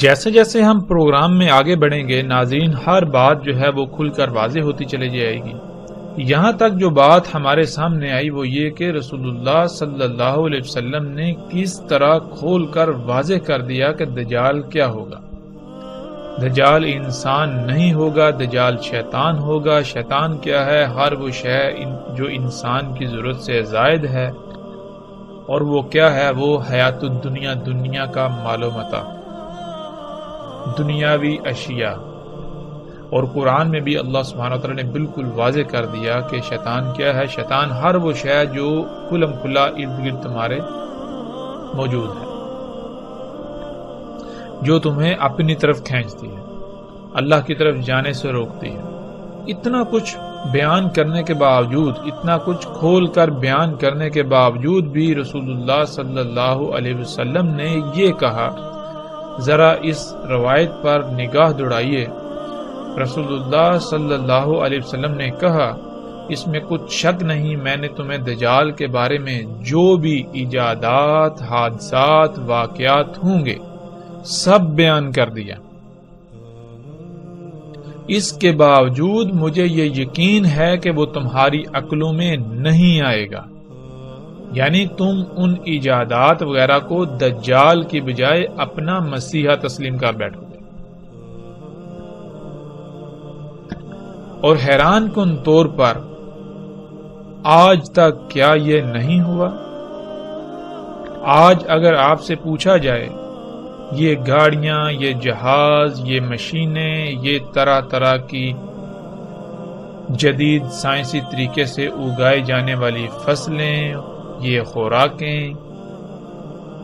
جیسے جیسے ہم پروگرام میں آگے بڑھیں گے ناظرین، ہر بات جو ہے وہ کھل کر واضح ہوتی چلی جائے گی۔ یہاں تک جو بات ہمارے سامنے آئی وہ یہ کہ رسول اللہ صلی اللہ علیہ وسلم نے کس طرح کھول کر واضح کر دیا کہ دجال کیا ہوگا۔ دجال انسان نہیں ہوگا، دجال شیطان ہوگا۔ شیطان کیا ہے؟ ہر وہ شے جو انسان کی ضرورت سے زائد ہے، اور وہ کیا ہے؟ وہ حیات الدنیا، دنیا کا مال و متاع، دنیاوی اشیاء۔ اور قرآن میں بھی اللہ سبحانہ وتعالی نے بالکل واضح کر دیا کہ شیطان کیا ہے۔ شیطان ہر وہ شے جو کھلم کھلا ارد گرد تمہارے موجود ہے، جو تمہیں اپنی طرف کھینچتی ہے، اللہ کی طرف جانے سے روکتی ہے۔ اتنا کچھ بیان کرنے کے باوجود، اتنا کچھ کھول کر بیان کرنے کے باوجود بھی رسول اللہ صلی اللہ علیہ وسلم نے یہ کہا، ذرا اس روایت پر نگاہ دوڑائیے۔ رسول اللہ صلی اللہ علیہ وسلم نے کہا، اس میں کچھ شک نہیں، میں نے تمہیں دجال کے بارے میں جو بھی ایجادات، حادثات، واقعات ہوں گے سب بیان کر دیا۔ اس کے باوجود مجھے یہ یقین ہے کہ وہ تمہاری عقلوں میں نہیں آئے گا، یعنی تم ان ایجادات وغیرہ کو دجال کی بجائے اپنا مسیحا تسلیم کر بیٹھو گے۔ اور حیران کن طور پر آج تک کیا یہ نہیں ہوا؟ آج اگر آپ سے پوچھا جائے یہ گاڑیاں، یہ جہاز، یہ مشینیں، یہ طرح طرح کی جدید سائنسی طریقے سے اگائی جانے والی فصلیں، یہ خوراکیں،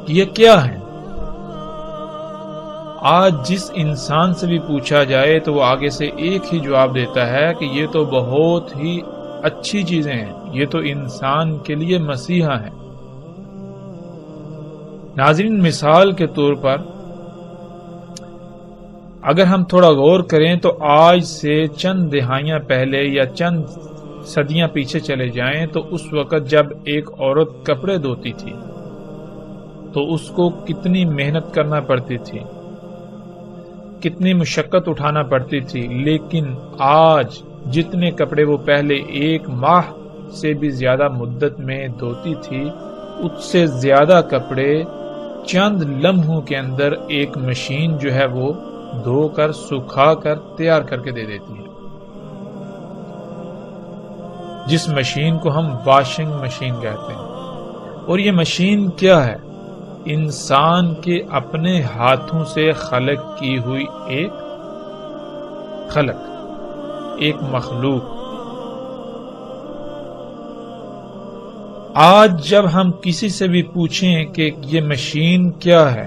یہ کیا ہیں؟ آج جس انسان سے بھی پوچھا جائے تو وہ آگے سے ایک ہی جواب دیتا ہے کہ یہ تو بہت ہی اچھی چیزیں ہیں، یہ تو انسان کے لیے مسیحا ہے۔ ناظرین، مثال کے طور پر اگر ہم تھوڑا غور کریں تو آج سے چند دہائیاں پہلے یا چند صدیاں پیچھے چلے جائیں تو اس وقت جب ایک عورت کپڑے دھوتی تھی تو اس کو کتنی محنت کرنا پڑتی تھی، کتنی مشقت اٹھانا پڑتی تھی، لیکن آج جتنے کپڑے وہ پہلے ایک ماہ سے بھی زیادہ مدت میں دھوتی تھی، اس سے زیادہ کپڑے چند لمحوں کے اندر ایک مشین جو ہے وہ دھو کر، سکھا کر تیار کر کے دے دیتی ہے، جس مشین کو ہم واشنگ مشین کہتے ہیں۔ اور یہ مشین کیا ہے؟ انسان کے اپنے ہاتھوں سے خلق کی ہوئی ایک مخلوق۔ آج جب ہم کسی سے بھی پوچھیں کہ یہ مشین کیا ہے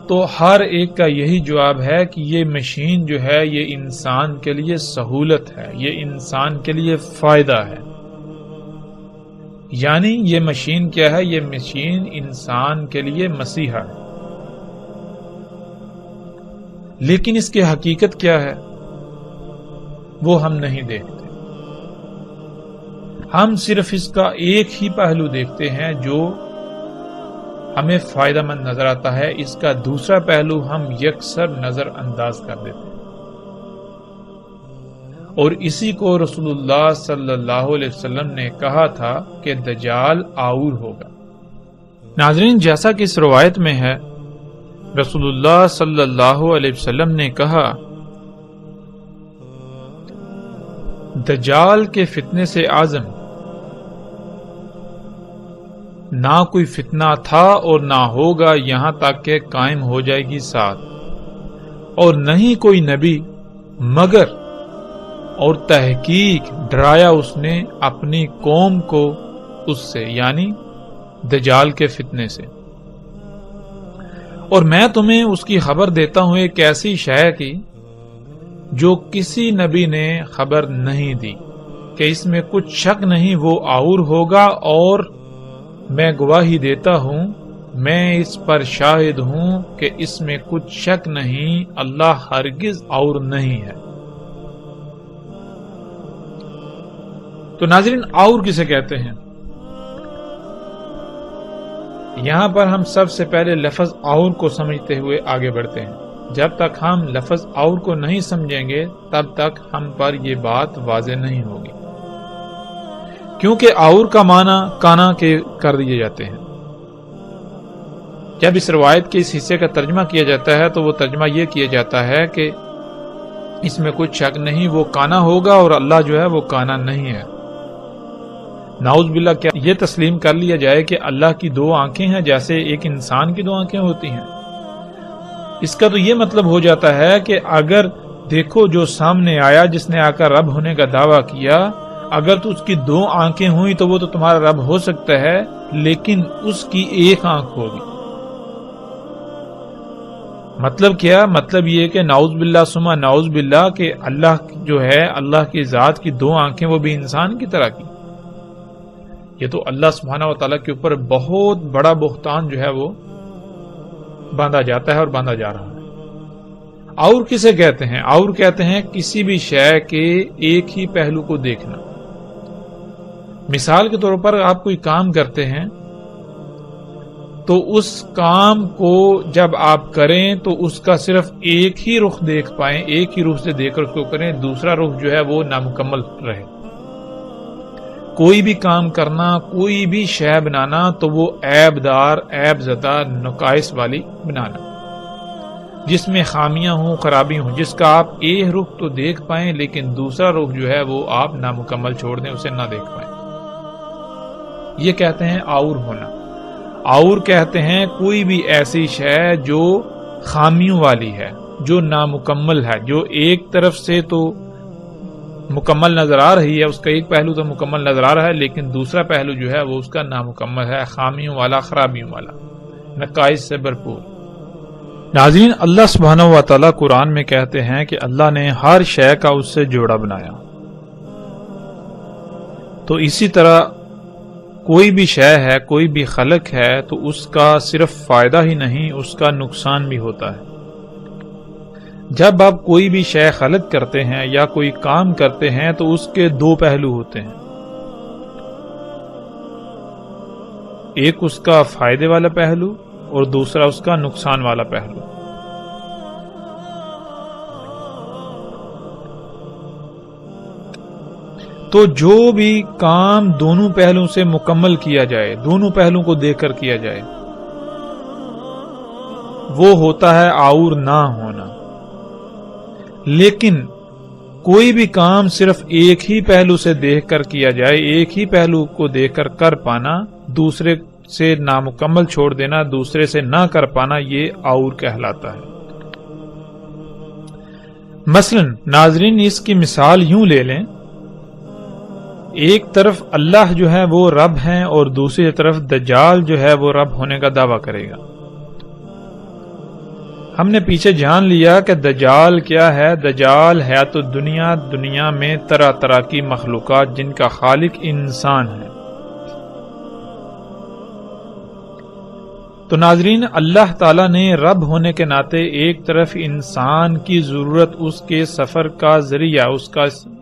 تو ہر ایک کا یہی جواب ہے کہ یہ مشین جو ہے یہ انسان کے لیے سہولت ہے، یہ انسان کے لیے فائدہ ہے۔ یعنی یہ مشین کیا ہے؟ یہ مشین انسان کے لیے مسیحا ہے۔ لیکن اس کی حقیقت کیا ہے وہ ہم نہیں دیکھتے۔ ہم صرف اس کا ایک ہی پہلو دیکھتے ہیں جو ہمیں فائدہ مند نظر آتا ہے، اس کا دوسرا پہلو ہم یکسر نظر انداز کر دیتے ہیں، اور اسی کو رسول اللہ صلی اللہ علیہ وسلم نے کہا تھا کہ دجال آور ہوگا۔ ناظرین، جیسا کہ اس روایت میں ہے، رسول اللہ صلی اللہ علیہ وسلم نے کہا، دجال کے فتنے سے اعظم نہ کوئی فتنہ تھا اور نہ ہوگا یہاں تک کہ قائم ہو جائے گی ساتھ، اور نہیں کوئی نبی مگر اور تحقیق ڈرایا اس نے اپنی قوم کو اس سے، یعنی دجال کے فتنے سے۔ اور میں تمہیں اس کی خبر دیتا ہوں ایک ایسی شے کی جو کسی نبی نے خبر نہیں دی، کہ اس میں کچھ شک نہیں وہ آور ہوگا، اور میں گواہی دیتا ہوں میں اس پر شاہد ہوں کہ اس میں کچھ شک نہیں، اللہ ہرگز اور نہیں ہے۔ تو ناظرین، اور کسے کہتے ہیں؟ یہاں پر ہم سب سے پہلے لفظ اور کو سمجھتے ہوئے آگے بڑھتے ہیں۔ جب تک ہم لفظ اور کو نہیں سمجھیں گے تب تک ہم پر یہ بات واضح نہیں ہوگی، کیونکہ اور کا معنی کانا کے کر دیے جاتے ہیں۔ جب اس روایت کے اس حصے کا ترجمہ کیا جاتا ہے تو وہ ترجمہ یہ کیا جاتا ہے کہ اس میں کچھ شک نہیں، وہ کانا ہوگا اور اللہ جو ہے وہ کانا نہیں ہے۔ نعوذ باللہ، کیا یہ تسلیم کر لیا جائے کہ اللہ کی دو آنکھیں ہیں جیسے ایک انسان کی دو آنکھیں ہوتی ہیں؟ اس کا تو یہ مطلب ہو جاتا ہے کہ اگر دیکھو جو سامنے آیا جس نے آ کر رب ہونے کا دعویٰ کیا، اگر تو اس کی دو آنکھیں ہوئی تو وہ تو تمہارا رب ہو سکتا ہے، لیکن اس کی ایک آنکھ ہوگی۔ مطلب کیا؟ مطلب یہ کہ نعوذ باللہ ثم نعوذ باللہ کہ اللہ جو ہے، اللہ کی ذات کی دو آنکھیں وہ بھی انسان کی طرح کی۔ یہ تو اللہ سبحانہ و تعالیٰ کے اوپر بہت بڑا بہتان جو ہے وہ باندھا جاتا ہے اور باندھا جا رہا ہے۔ اور کسے کہتے ہیں؟ اور کہتے ہیں کسی بھی شے کے ایک ہی پہلو کو دیکھنا۔ مثال کے طور پر آپ کوئی کام کرتے ہیں تو اس کام کو جب آپ کریں تو اس کا صرف ایک ہی رخ دیکھ پائیں، ایک ہی رخ سے دیکھ کر اس کو کریں، دوسرا رخ جو ہے وہ نامکمل رہے۔ کوئی بھی کام کرنا، کوئی بھی شے بنانا تو وہ عیب دار، عیب زدہ، نقائص والی بنانا، جس میں خامیاں ہوں، خرابی ہوں، جس کا آپ ایک رخ تو دیکھ پائیں لیکن دوسرا رخ جو ہے وہ آپ نامکمل چھوڑ دیں، اسے نہ دیکھ پائیں۔ یہ کہتے ہیں اور ہونا۔ اور کہتے ہیں کوئی بھی ایسی شے جو خامیوں والی ہے، جو نامکمل ہے، جو ایک طرف سے تو مکمل نظر آ رہی ہے، اس کا ایک پہلو تو مکمل نظر آ رہا ہے لیکن دوسرا پہلو جو ہے وہ اس کا نامکمل ہے، خامیوں والا، خرابیوں والا، نقائص سے بھرپور۔ ناظرین، اللہ سبحانہ و تعالیٰ قرآن میں کہتے ہیں کہ اللہ نے ہر شے کا اس سے جوڑا بنایا۔ تو اسی طرح کوئی بھی شے ہے، کوئی بھی خلق ہے تو اس کا صرف فائدہ ہی نہیں، اس کا نقصان بھی ہوتا ہے۔ جب آپ کوئی بھی شے خلق کرتے ہیں یا کوئی کام کرتے ہیں تو اس کے دو پہلو ہوتے ہیں، ایک اس کا فائدے والا پہلو اور دوسرا اس کا نقصان والا پہلو۔ تو جو بھی کام دونوں پہلوؤں سے مکمل کیا جائے، دونوں پہلوؤں کو دیکھ کر کیا جائے، وہ ہوتا ہے اور نہ ہونا۔ لیکن کوئی بھی کام صرف ایک ہی پہلو سے دیکھ کر کیا جائے، ایک ہی پہلو کو دیکھ کر پانا، دوسرے سے نامکمل چھوڑ دینا، دوسرے سے نہ کر پانا، یہ اور کہلاتا ہے۔ مثلا ناظرین، اس کی مثال یوں لے لیں، ایک طرف اللہ جو ہے وہ رب ہیں اور دوسری طرف دجال جو ہے وہ رب ہونے کا دعویٰ کرے گا۔ ہم نے پیچھے جان لیا کہ دجال کیا ہے۔ دجال ہے تو دنیا میں طرح طرح کی مخلوقات جن کا خالق انسان ہے۔ تو ناظرین، اللہ تعالیٰ نے رب ہونے کے ناطے ایک طرف انسان کی ضرورت، اس کے سفر کا ذریعہ،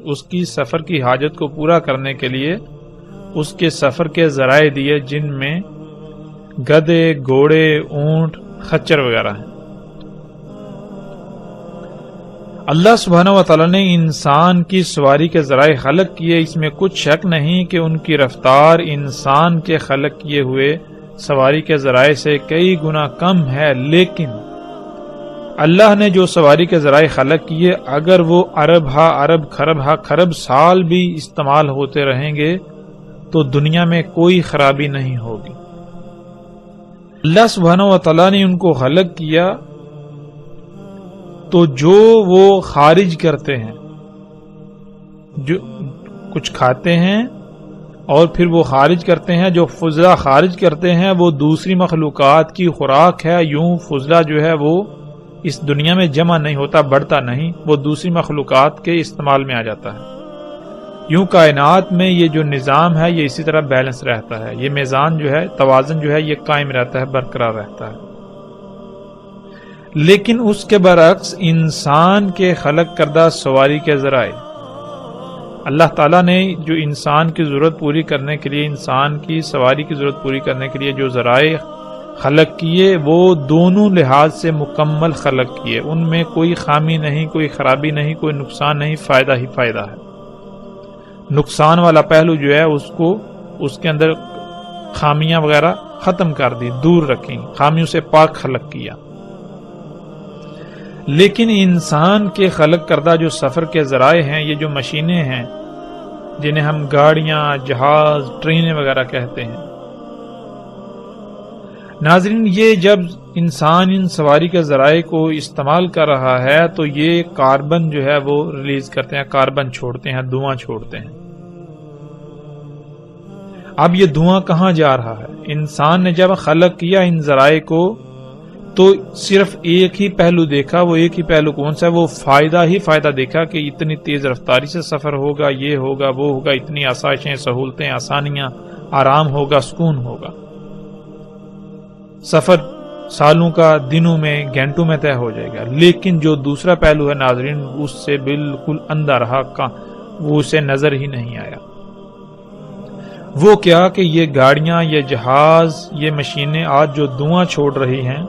اس کی سفر کی حاجت کو پورا کرنے کے لیے اس کے سفر کے ذرائع دیے، جن میں گدھے، گھوڑے، اونٹ، خچر وغیرہ ہیں۔ اللہ سبحانہ و تعالیٰ نے انسان کی سواری کے ذرائع خلق کیے، اس میں کچھ شک نہیں کہ ان کی رفتار انسان کے خلق کیے ہوئے سواری کے ذرائع سے کئی گنا کم ہے، لیکن اللہ نے جو سواری کے ذرائع خلق کیے، اگر وہ ارب ہا ارب، خرب ہا خرب سال بھی استعمال ہوتے رہیں گے تو دنیا میں کوئی خرابی نہیں ہوگی۔ اللہ سبحانہ و تعالیٰ نے ان کو خلق کیا تو جو وہ خارج کرتے ہیں، جو کچھ کھاتے ہیں اور پھر وہ خارج کرتے ہیں، جو فضلہ خارج کرتے ہیں وہ دوسری مخلوقات کی خوراک ہے۔ یوں فضلہ جو ہے وہ اس دنیا میں جمع نہیں ہوتا، بڑھتا نہیں، وہ دوسری مخلوقات کے استعمال میں آ جاتا ہے۔ یوں کائنات میں یہ جو نظام ہے یہ اسی طرح بیلنس رہتا ہے، یہ میزان جو ہے، توازن جو ہے یہ قائم رہتا ہے، برقرار رہتا ہے۔ لیکن اس کے برعکس انسان کے خلق کردہ سواری کے ذرائع، اللہ تعالیٰ نے جو انسان کی ضرورت پوری کرنے کے لیے، انسان کی سواری کی ضرورت پوری کرنے کے لیے جو ذرائع خلق کیے، وہ دونوں لحاظ سے مکمل خلق کیے، ان میں کوئی خامی نہیں، کوئی خرابی نہیں، کوئی نقصان نہیں، فائدہ ہی فائدہ ہے۔ نقصان والا پہلو جو ہے اس کے اندر خامیاں وغیرہ ختم کر دی، دور رکھیں، خامیوں سے پاک خلق کیا۔ لیکن انسان کے خلق کردہ جو سفر کے ذرائع ہیں، یہ جو مشینیں ہیں جنہیں ہم گاڑیاں، جہاز، ٹرینیں وغیرہ کہتے ہیں، ناظرین یہ جب انسان ان سواری کے ذرائع کو استعمال کر رہا ہے تو یہ کاربن جو ہے وہ ریلیز کرتے ہیں، کاربن چھوڑتے ہیں، دھواں چھوڑتے ہیں۔ اب یہ دھواں کہاں جا رہا ہے؟ انسان نے جب خلق کیا ان ذرائع کو تو صرف ایک ہی پہلو دیکھا، وہ ایک ہی پہلو کون سا ہے؟ وہ فائدہ ہی فائدہ دیکھا کہ اتنی تیز رفتاری سے سفر ہوگا، یہ ہوگا، وہ ہوگا، اتنی آسائشیں، سہولتیں، آسانیاں، آرام ہوگا، سکون ہوگا، سفر سالوں کا دنوں میں، گھنٹوں میں طے ہو جائے گا۔ لیکن جو دوسرا پہلو ہے ناظرین، اس سے بالکل اندھا رہا، وہ اسے نظر ہی نہیں آیا۔ وہ کیا کہ یہ گاڑیاں، یہ جہاز، یہ مشینیں آج جو دھواں چھوڑ رہی ہیں،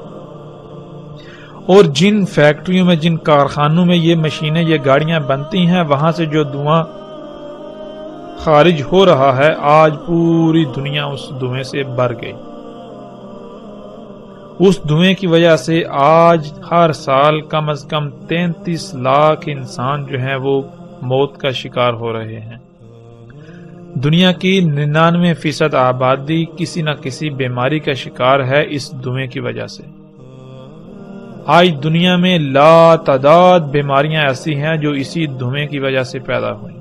اور جن فیکٹریوں میں، جن کارخانوں میں یہ مشینیں، یہ گاڑیاں بنتی ہیں، وہاں سے جو دھواں خارج ہو رہا ہے، آج پوری دنیا اس دھویں سے بھر گئی۔ اس دھویں کی وجہ سے آج ہر سال کم از کم 33 لاکھ انسان جو ہیں وہ موت کا شکار ہو رہے ہیں۔ دنیا کی 99% آبادی کسی نہ کسی بیماری کا شکار ہے اس دھویں کی وجہ سے۔ آج دنیا میں لا تعداد بیماریاں ایسی ہیں جو اسی دھویں کی وجہ سے پیدا ہوئیں۔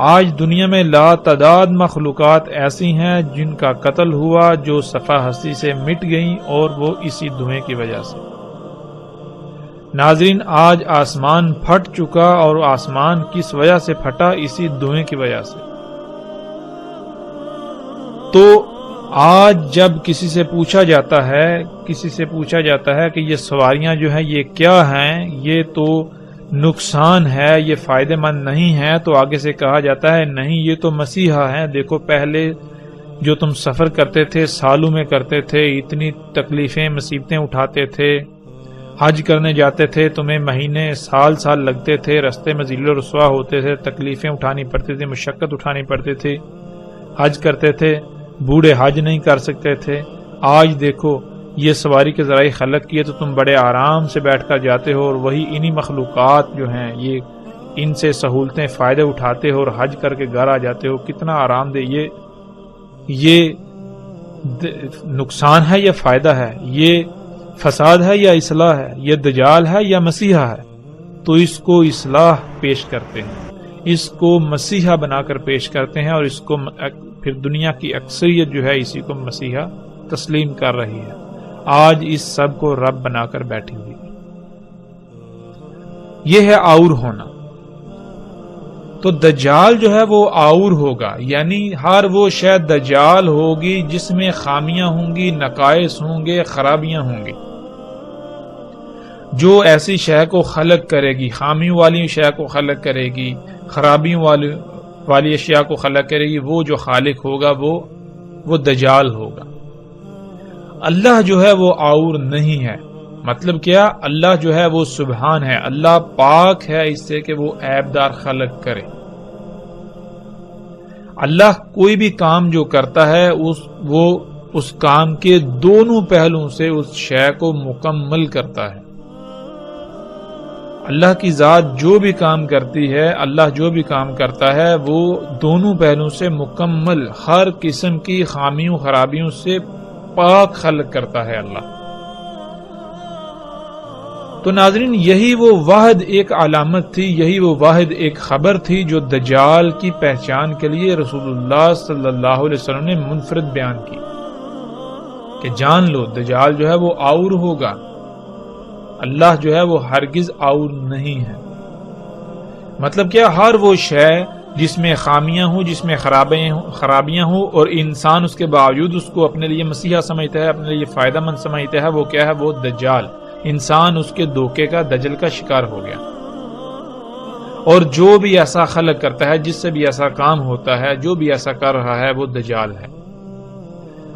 آج دنیا میں لا تعداد مخلوقات ایسی ہیں جن کا قتل ہوا، جو صفحہ ہستی سے مٹ گئیں، اور وہ اسی دھویں کی وجہ سے۔ ناظرین آج آسمان پھٹ چکا، اور آسمان کس وجہ سے پھٹا؟ اسی دھویں کی وجہ سے۔ تو آج جب کسی سے پوچھا جاتا ہے کہ یہ سواریاں جو ہیں یہ کیا ہیں، یہ تو نقصان ہے، یہ فائدہ مند نہیں ہے، تو آگے سے کہا جاتا ہے نہیں، یہ تو مسیحا ہے۔ دیکھو پہلے جو تم سفر کرتے تھے، سالوں میں کرتے تھے، اتنی تکلیفیں، مصیبتیں اٹھاتے تھے، حج کرنے جاتے تھے، تمہیں مہینے، سال لگتے تھے، رستے میں ذل و رسوا ہوتے تھے، تکلیفیں اٹھانی پڑتی تھی، مشقت اٹھانی پڑتی تھی، حج کرتے تھے، بوڑھے حج نہیں کر سکتے تھے۔ آج دیکھو یہ سواری کے ذرائع خلق کیے تو تم بڑے آرام سے بیٹھ کر جاتے ہو، اور وہی انہی مخلوقات جو ہیں یہ ان سے سہولتیں، فائدے اٹھاتے ہو اور حج کر کے گھر آ جاتے ہو۔ کتنا آرام دہ! یہ نقصان ہے یا فائدہ ہے؟ یہ فساد ہے یا اصلاح ہے؟ یہ دجال ہے یا مسیحا ہے؟ تو اس کو اصلاح پیش کرتے ہیں، اس کو مسیحا بنا کر پیش کرتے ہیں، اور اس کو پھر دنیا کی اکثریت جو ہے اسی کو مسیحا تسلیم کر رہی ہے۔ آج اس سب کو رب بنا کر بیٹھی ہوئی ہے۔ یہ ہے آور ہونا۔ تو دجال جو ہے وہ آور ہوگا، یعنی ہر وہ شے دجال ہوگی جس میں خامیاں ہوں گی، نقائص ہوں گے، خرابیاں ہوں گی۔ جو ایسی شے کو خلق کرے گی، خامیوں والی شے کو خلق کرے گی، خرابیوں والی اشیاء کو خلق کرے گی، وہ جو خالق ہوگا وہ دجال ہوگا۔ اللہ جو ہے وہ آور نہیں ہے۔ مطلب کیا؟ اللہ جو ہے وہ سبحان ہے، اللہ پاک ہے اس سے کہ وہ عیبدار خلق کرے۔ اللہ کوئی بھی کام جو کرتا ہے وہ اس کام کے دونوں پہلوؤں سے اس شے کو مکمل کرتا ہے۔ اللہ کی ذات جو بھی کام کرتی ہے، اللہ جو بھی کام کرتا ہے وہ دونوں پہلوؤں سے مکمل، ہر قسم کی خامیوں، خرابیوں سے پاک خلق کرتا ہے اللہ۔ تو ناظرین یہی وہ واحد ایک علامت تھی، یہی وہ واحد ایک خبر تھی جو دجال کی پہچان کے لیے رسول اللہ صلی اللہ علیہ وسلم نے منفرد بیان کی کہ جان لو دجال جو ہے وہ آور ہوگا، اللہ جو ہے وہ ہرگز آور نہیں ہے۔ مطلب کیا؟ ہر وہ شے جس میں خامیاں ہوں، جس میں خرابیاں ہوں اور انسان اس کے باوجود اس کو اپنے لیے مسیحا سمجھتا ہے، اپنے لیے فائدہ مند سمجھتا ہے، وہ کیا ہے؟ وہ دجال، انسان اس کے دھوکے کا، دجل کا شکار ہو گیا۔ اور جو بھی ایسا خلق کرتا ہے، جس سے بھی ایسا کام ہوتا ہے، جو بھی ایسا کر رہا ہے، وہ دجال ہے۔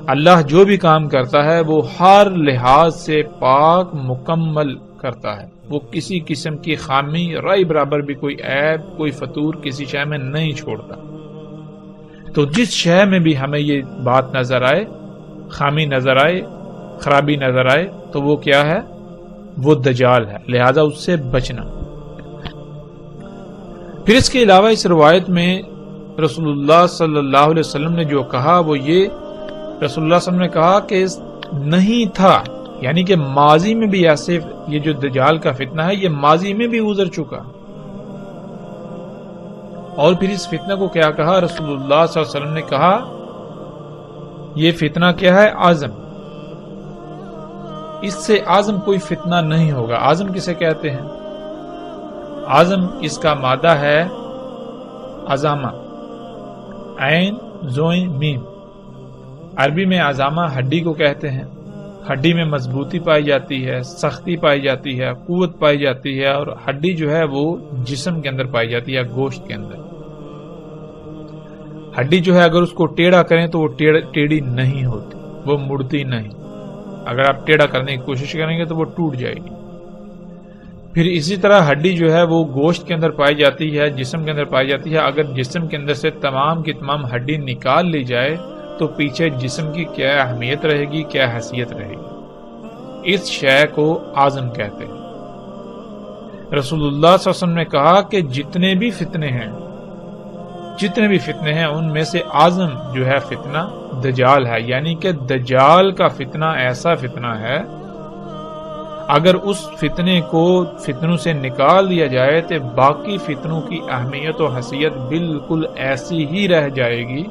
اللہ جو بھی کام کرتا ہے وہ ہر لحاظ سے پاک مکمل کرتا ہے، وہ کسی قسم کی خامی، رائی برابر بھی کوئی عیب، کوئی فطور کسی شے میں نہیں چھوڑتا۔ تو جس شے میں بھی ہمیں یہ بات نظر آئے، خامی نظر آئے، خرابی نظر آئے، تو وہ کیا ہے؟ وہ دجال ہے، لہذا اس سے بچنا۔ پھر اس کے علاوہ اس روایت میں رسول اللہ صلی اللہ علیہ وسلم نے جو کہا وہ یہ، رسول اللہ صلی اللہ علیہ وسلم نے کہا کہ نہیں تھا، یعنی کہ ماضی میں بھی ایسے، یہ جو دجال کا فتنہ ہے یہ ماضی میں بھی گزر چکا۔ اور پھر اس فتنہ کو کیا کہا؟ رسول اللہ صلی اللہ علیہ وسلم نے کہا یہ فتنہ کیا ہے؟ اعظم، اس سے اعظم کوئی فتنہ نہیں ہوگا۔ اعظم کسے کہتے ہیں؟ اعظم اس کا مادہ ہے عظامہ، عین زوئیں میم۔ عربی میں عظامہ ہڈی کو کہتے ہیں، ہڈی میں مضبوطی پائی جاتی ہے، سختی پائی جاتی ہے، قوت پائی جاتی ہے، اور ہڈی جو ہے وہ جسم کے اندر پائی جاتی ہے، گوشت کے اندر۔ ہڈی جو ہے اگر اس کو ٹیڑھا کریں تو وہ ٹیڑھی نہیں ہوتی، وہ مڑتی نہیں۔ اگر آپ ٹیڑھا کرنے کی کوشش کریں گے تو وہ ٹوٹ جائے گی۔ پھر اسی طرح ہڈی جو ہے وہ گوشت کے اندر پائی جاتی ہے، جسم کے اندر پائی جاتی ہے۔ اگر جسم کے اندر سے تمام کی تمام ہڈی نکال لی جائے تو پیچھے جسم کی کیا اہمیت رہے گی، کیا حیثیت رہے گی؟ اس شے کو اعظم کہتے ہیں۔ رسول اللہ صلی اللہ علیہ وسلم نے کہا کہ جتنے بھی فتنے ہیں ان میں سے اعظم جو ہے فتنہ دجال ہے، یعنی کہ دجال کا فتنہ ایسا فتنہ ہے اگر اس فتنے کو فتنوں سے نکال دیا جائے تو باقی فتنوں کی اہمیت و حیثیت بالکل ایسی ہی رہ جائے گی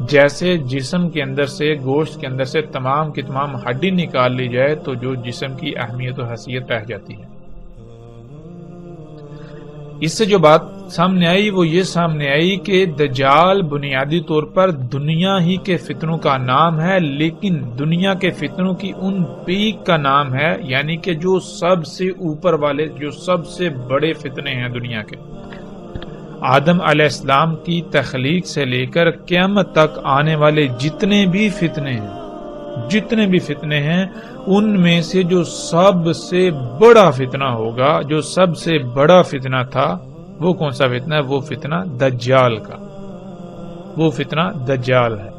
جیسے جسم کے اندر سے، گوشت کے اندر سے تمام کی تمام ہڈی نکال لی جائے تو جو جسم کی اہمیت و حیثیت رہ جاتی ہے۔ اس سے جو بات سامنے آئی وہ یہ سامنے آئی کہ دجال بنیادی طور پر دنیا ہی کے فتنوں کا نام ہے، لیکن دنیا کے فتنوں کی ان پیک کا نام ہے، یعنی کہ جو سب سے اوپر والے، جو سب سے بڑے فتنے ہیں دنیا کے۔ آدم علیہ السلام کی تخلیق سے لے کر قیامت تک آنے والے جتنے بھی فتنے ہیں ان میں سے جو سب سے بڑا فتنہ ہوگا، جو سب سے بڑا فتنہ تھا، وہ کون سا فتنہ ہے؟ وہ فتنہ دجال کا، وہ فتنہ دجال ہے۔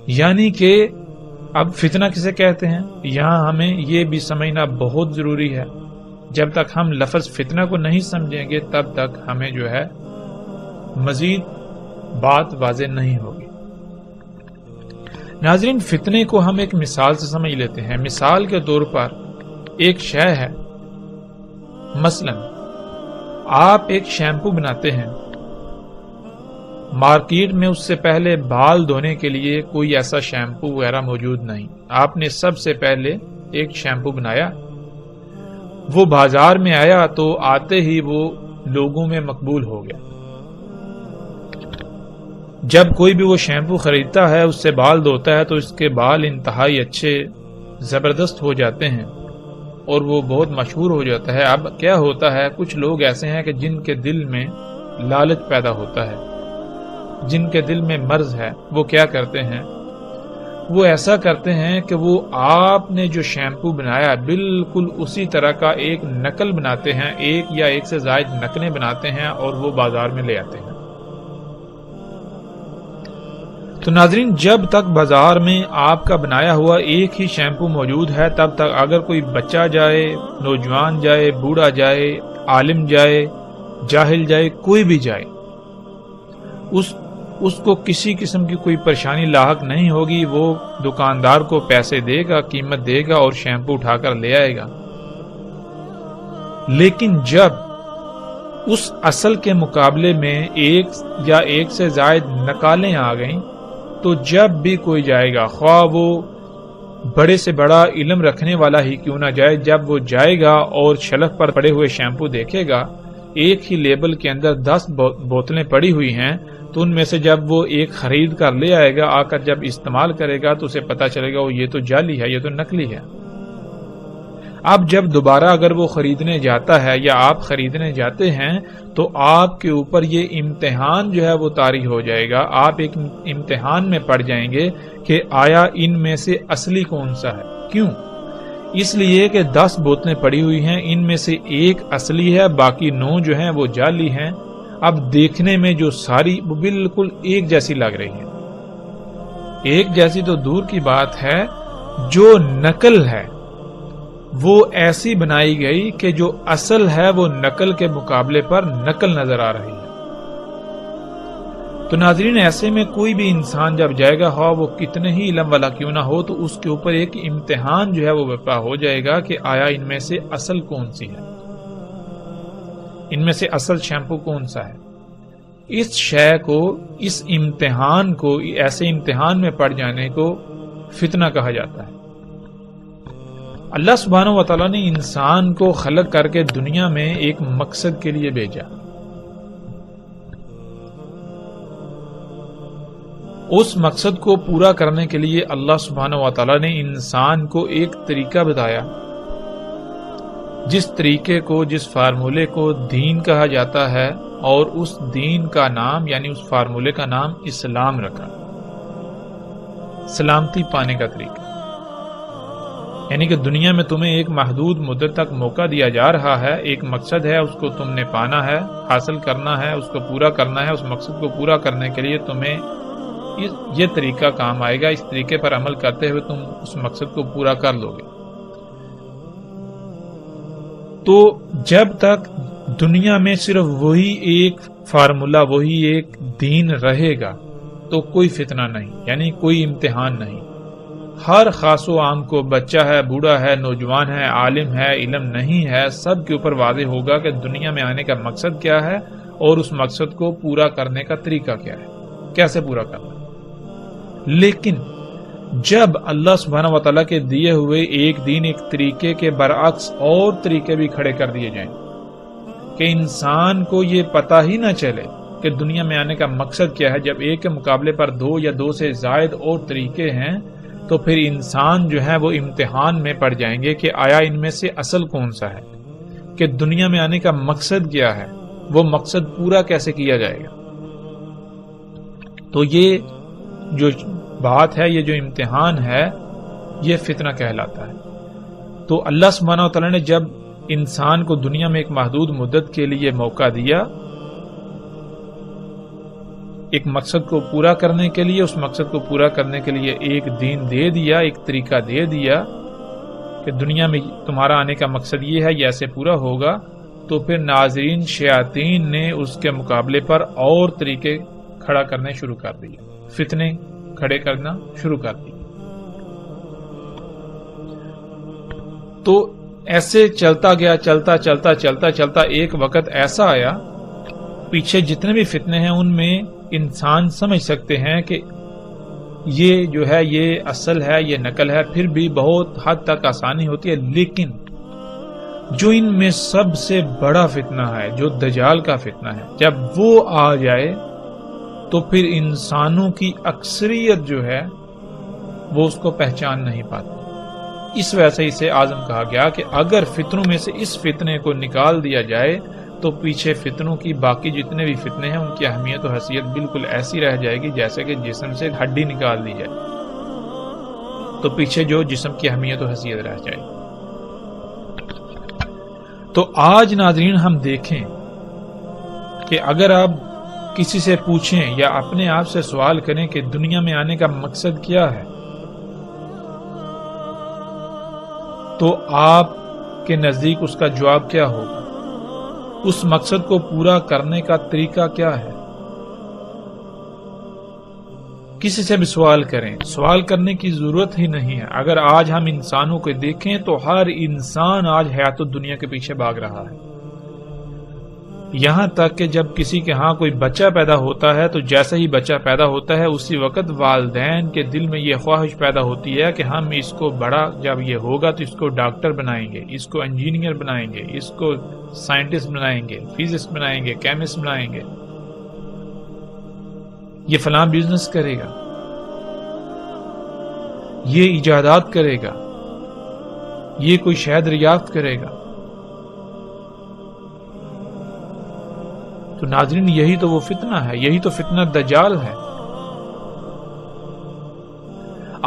یعنی کہ اب فتنہ کسے کہتے ہیں یہاں ہمیں یہ بھی سمجھنا بہت ضروری ہے۔ جب تک ہم لفظ فتنہ کو نہیں سمجھیں گے تب تک ہمیں جو ہے مزید بات واضح نہیں ہوگی۔ ناظرین فتنے کو ہم ایک مثال سے سمجھ لیتے ہیں۔ مثال کے طور پر ایک شے ہے، مثلا آپ ایک شیمپو بناتے ہیں، مارکیٹ میں اس سے پہلے بال دھونے کے لیے کوئی ایسا شیمپو وغیرہ موجود نہیں، آپ نے سب سے پہلے ایک شیمپو بنایا، وہ بازار میں آیا تو آتے ہی وہ لوگوں میں مقبول ہو گیا۔ جب کوئی بھی وہ شیمپو خریدتا ہے، اس سے بال دھوتا ہے تو اس کے بال انتہائی اچھے زبردست ہو جاتے ہیں اور وہ بہت مشہور ہو جاتا ہے۔ اب کیا ہوتا ہے، کچھ لوگ ایسے ہیں کہ جن کے دل میں لالچ پیدا ہوتا ہے، جن کے دل میں مرض ہے، وہ کیا کرتے ہیں، وہ ایسا کرتے ہیں کہ وہ آپ نے جو شیمپو بنایا بالکل اسی طرح کا ایک نقل بناتے ہیں، ایک یا ایک سے زائد نقلیں بناتے ہیں اور وہ بازار میں لے آتے ہیں۔ تو ناظرین جب تک بازار میں آپ کا بنایا ہوا ایک ہی شیمپو موجود ہے تب تک اگر کوئی بچہ جائے، نوجوان جائے، بوڑھا جائے، عالم جائے، جاہل جائے، کوئی بھی جائے، اس کو کسی قسم کی کوئی پریشانی لاحق نہیں ہوگی. وہ دکاندار کو پیسے دے گا، قیمت دے گا اور شیمپو اٹھا کر لے آئے گا. لیکن جب اس اصل کے مقابلے میں ایک یا ایک سے زائد نقالیں آ گئیں تو جب بھی کوئی جائے گا، خواہ وہ بڑے سے بڑا علم رکھنے والا ہی کیوں نہ جائے، جب وہ جائے گا اور شیلف پر پڑے ہوئے شیمپو دیکھے گا، ایک ہی لیبل کے اندر 10 بوتلیں پڑی ہوئی ہیں، تو ان میں سے جب وہ ایک خرید کر لے آئے گا، آ کر جب استعمال کرے گا تو اسے پتا چلے گا وہ یہ تو جعلی ہے، یہ تو نکلی ہے. اب جب دوبارہ اگر وہ خریدنے جاتا ہے یا آپ خریدنے جاتے ہیں تو آپ کے اوپر یہ امتحان جو ہے وہ طاری ہو جائے گا. آپ ایک امتحان میں پڑ جائیں گے کہ آیا ان میں سے اصلی کون سا ہے. کیوں؟ اس لیے کہ 10 بوتلیں پڑی ہوئی ہیں، ان میں سے ایک اصلی ہے، باقی 9 جو ہیں وہ جعلی ہیں. اب دیکھنے میں جو ساری وہ بالکل ایک جیسی لگ رہی ہیں. ایک جیسی تو دور کی بات ہے، جو نقل ہے وہ ایسی بنائی گئی کہ جو اصل ہے وہ نقل کے مقابلے پر نقل نظر آ رہی ہے. تو ناظرین، ایسے میں کوئی بھی انسان جب جائے گا، ہاں وہ کتنے ہی علم والا کیوں نہ ہو، تو اس کے اوپر ایک امتحان جو ہے وہ برپا ہو جائے گا کہ آیا ان میں سے اصل کون سی ہے، ان میں سے اصل شیمپو کون سا ہے. اس شے کو، اس امتحان کو، ایسے امتحان میں پڑ جانے کو فتنہ کہا جاتا ہے. اللہ سبحانہ و تعالیٰ نے انسان کو خلق کر کے دنیا میں ایک مقصد کے لیے بھیجا. اس مقصد کو پورا کرنے کے لیے اللہ سبحانہ و تعالیٰ نے انسان کو ایک طریقہ بتایا، جس طریقے کو، جس فارمولے کو دین کہا جاتا ہے، اور اس دین کا نام یعنی اس فارمولے کا نام اسلام رکھا. سلامتی پانے کا طریقہ، یعنی کہ دنیا میں تمہیں ایک محدود مدت تک موقع دیا جا رہا ہے، ایک مقصد ہے، اس کو تم نے پانا ہے، حاصل کرنا ہے، اس کو پورا کرنا ہے. اس مقصد کو پورا کرنے کے لیے تمہیں یہ طریقہ کام آئے گا. اس طریقے پر عمل کرتے ہوئے تم اس مقصد کو پورا کر لو گے. تو جب تک دنیا میں صرف وہی ایک فارمولا، وہی ایک دین رہے گا تو کوئی فتنہ نہیں، یعنی کوئی امتحان نہیں. ہر خاص و عام کو، بچہ ہے، بوڑھا ہے، نوجوان ہے، عالم ہے، علم نہیں ہے، سب کے اوپر واضح ہوگا کہ دنیا میں آنے کا مقصد کیا ہے اور اس مقصد کو پورا کرنے کا طریقہ کیا ہے، کیسے پورا کرنا. لیکن جب اللہ سبحانہ و تعالیٰ کے دیے ہوئے ایک دین، ایک طریقے کے برعکس اور طریقے بھی کھڑے کر دیے جائیں کہ انسان کو یہ پتہ ہی نہ چلے کہ دنیا میں آنے کا مقصد کیا ہے، جب ایک کے مقابلے پر 2 یا 2 سے زائد اور طریقے ہیں، تو پھر انسان جو ہے وہ امتحان میں پڑ جائیں گے کہ آیا ان میں سے اصل کون سا ہے، کہ دنیا میں آنے کا مقصد کیا ہے، وہ مقصد پورا کیسے کیا جائے گا. تو یہ جو بات ہے، یہ جو امتحان ہے، یہ فتنہ کہلاتا ہے. تو اللہ سبحانہ و تعالیٰ نے جب انسان کو دنیا میں ایک محدود مدت کے لیے موقع دیا، ایک مقصد کو پورا کرنے کے لیے، اس مقصد کو پورا کرنے کے لیے ایک دین دے دیا، ایک طریقہ دے دیا کہ دنیا میں تمہارا آنے کا مقصد یہ ہے، یہ ایسے پورا ہوگا. تو پھر ناظرین، شیاطین نے اس کے مقابلے پر اور طریقے کھڑا کرنے شروع کر دیے، فتنے کھڑے کرنا شروع کر دیے. تو ایسے چلتا گیا، چلتا ایک وقت ایسا آیا، پیچھے جتنے بھی فتنے ہیں ان میں انسان سمجھ سکتے ہیں کہ یہ جو ہے یہ اصل ہے، یہ نقل ہے، پھر بھی بہت حد تک آسانی ہوتی ہے. لیکن جو ان میں سب سے بڑا فتنہ ہے، جو دجال کا فتنہ ہے، جب وہ آ جائے تو پھر انسانوں کی اکثریت جو ہے وہ اس کو پہچان نہیں پاتی. اس وجہ سے اسے اعظم کہا گیا کہ اگر فتنوں میں سے اس فتنے کو نکال دیا جائے تو پیچھے فتنوں کی باقی جتنے بھی فتنے ہیں ان کی اہمیت و حیثیت بالکل ایسی رہ جائے گی جیسے کہ جسم سے ہڈی نکال دی جائے تو پیچھے جو جسم کی اہمیت و حیثیت رہ جائے. تو آج ناظرین ہم دیکھیں کہ اگر آپ کسی سے پوچھیں یا اپنے آپ سے سوال کریں کہ دنیا میں آنے کا مقصد کیا ہے، تو آپ کے نزدیک اس کا جواب کیا ہوگا؟ اس مقصد کو پورا کرنے کا طریقہ کیا ہے؟ کسی سے بھی سوال کریں، سوال کرنے کی ضرورت ہی نہیں ہے۔ اگر آج ہم انسانوں کو دیکھیں تو ہر انسان آج حیات الدنیا کے پیچھے بھاگ رہا ہے۔ یہاں تک کہ جب کسی کے ہاں کوئی بچہ پیدا ہوتا ہے تو جیسے ہی بچہ پیدا ہوتا ہے اسی وقت والدین کے دل میں یہ خواہش پیدا ہوتی ہے کہ ہم اس کو بڑا جب یہ ہوگا تو اس کو ڈاکٹر بنائیں گے، اس کو انجینئر بنائیں گے، اس کو سائنٹسٹ بنائیں گے، فزسٹ بنائیں گے، کیمسٹ بنائیں گے، یہ فلاں بزنس کرے گا، یہ ایجادات کرے گا، یہ کوئی شہد دریافت کرے گا۔ تو ناظرین یہی تو وہ فتنہ ہے، یہی تو فتنہ دجال ہے۔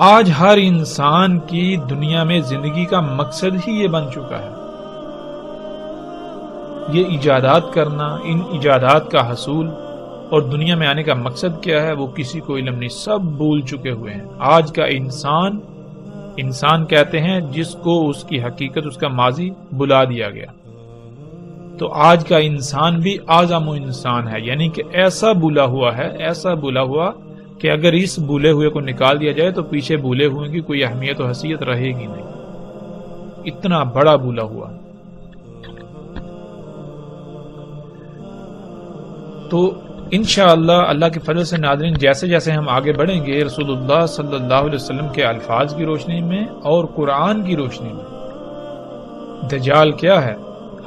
آج ہر انسان کی دنیا میں زندگی کا مقصد ہی یہ بن چکا ہے، یہ ایجادات کرنا، ان ایجادات کا حصول، اور دنیا میں آنے کا مقصد کیا ہے وہ کسی کو علم نہیں، سب بھول چکے ہوئے ہیں۔ آج کا انسان کہتے ہیں جس کو اس کی حقیقت، اس کا ماضی بلا دیا گیا۔ تو آج کا انسان بھی اعظم انسان ہے، یعنی کہ ایسا بھولا ہوا ہے، ایسا بھولا ہوا کہ اگر اس بھولے ہوئے کو نکال دیا جائے تو پیچھے بھولے ہوئے کی کوئی اہمیت و حیثیت رہے گی نہیں، اتنا بڑا بھولا ہوا۔ تو انشاءاللہ اللہ کے فضل سے ناظرین جیسے جیسے ہم آگے بڑھیں گے رسول اللہ صلی اللہ علیہ وسلم کے الفاظ کی روشنی میں اور قرآن کی روشنی میں دجال کیا ہے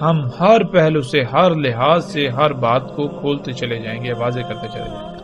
ہم ہر پہلو سے، ہر لحاظ سے ہر بات کو کھولتے چلے جائیں گے، واضح کرتے چلے جائیں گے۔